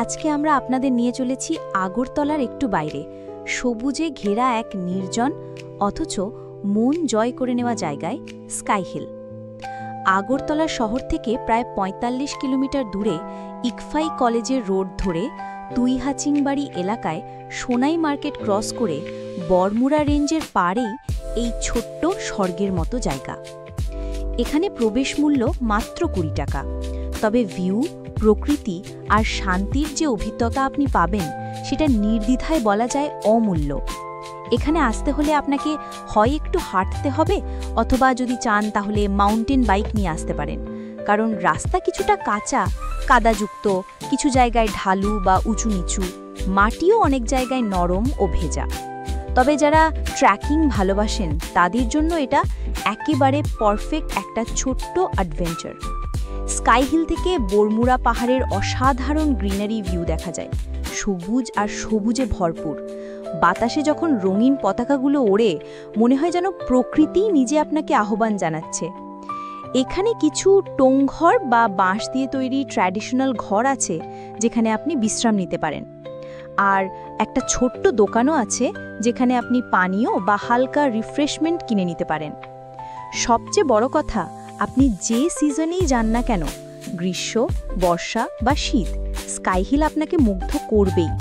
আজকে আমরা আপনাদের নিয়ে চলেছি আগরতলার একটু বাইরে, সবুজে ঘেরা এক নির্জন অথচ মন জয় করে নেওয়া জায়গায়, স্কাই হিল। আগরতলা শহর থেকে প্রায় ৪৫ কিলোমিটার দূরে ইকফাই কলেজের রোড ধরে তুইহাচিংবাড়ি এলাকায় সোনাই মার্কেট ক্রস করে বরমুড়া রেঞ্জের পাড়েই এই ছোট্ট স্বর্গের মতো জায়গা। এখানে প্রবেশ মূল্য মাত্র ২০ টাকা, তবে ভিউ, প্রকৃতি আর শান্তির যে অভিজ্ঞতা আপনি পাবেন সেটা নির্দ্বিধায় বলা যায় অমূল্য। এখানে আসতে হলে আপনাকে হয় একটু হাঁটতে হবে, অথবা যদি চান তাহলে মাউন্টেন বাইক নিয়ে আসতে পারেন, কারণ রাস্তা কিছুটা কাঁচা, কাদাযুক্ত, কিছু জায়গায় ঢালু বা উঁচু নিচু, মাটিও অনেক জায়গায় নরম ও ভেজা। তবে যারা ট্রেকিং ভালোবাসেন তাদের জন্য এটা একেবারে পারফেক্ট একটা ছোট্ট অ্যাডভেঞ্চার। স্কাই হিল থেকে বরমুড়া পাহাড়ের অসাধারণ গ্রিনারি ভিউ দেখা যায়, সবুজ আর সবুজে ভরপুর। বাতাসে যখন রঙিন পতাকাগুলো ওড়ে, মনে হয় যেন প্রকৃতি নিজে আপনাকে আহ্বান জানাচ্ছে। এখানে কিছু টোংঘর বা বাঁশ দিয়ে তৈরি ট্র্যাডিশনাল ঘর আছে যেখানে আপনি বিশ্রাম নিতে পারেন, আর একটা ছোট্ট দোকানও আছে যেখানে আপনি পানীয় বা হালকা রিফ্রেশমেন্ট কিনে নিতে পারেন। সবচেয়ে বড় কথা, আপনি যে সিজনেই যান না কেন, গ্রীষ্ম, বর্ষা বা শীত, স্কাই হিল আপনাকে মুগ্ধ করবেই।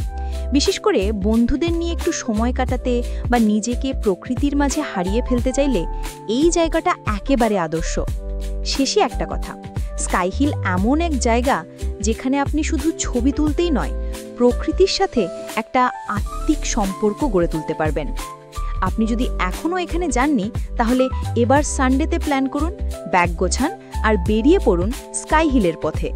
বিশেষ করে বন্ধুদের নিয়ে একটু সময় কাটাতে বা নিজেকে প্রকৃতির মাঝে হারিয়ে ফেলতে চাইলে এই জায়গাটা একেবারে আদর্শ। শেষে একটা কথা, স্কাই হিল এমন এক জায়গা যেখানে আপনি শুধু ছবি তুলতেই নয়, প্রকৃতির সাথে একটা আত্মিক সম্পর্ক গড়ে তুলতে পারবেন। আপনি যদি এখনও এখানে যাননি, তাহলে এবার সানডেতে প্ল্যান করুন, ব্যাগ গোছান আর বেরিয়ে পড়ুন স্কাই হিলের পথে।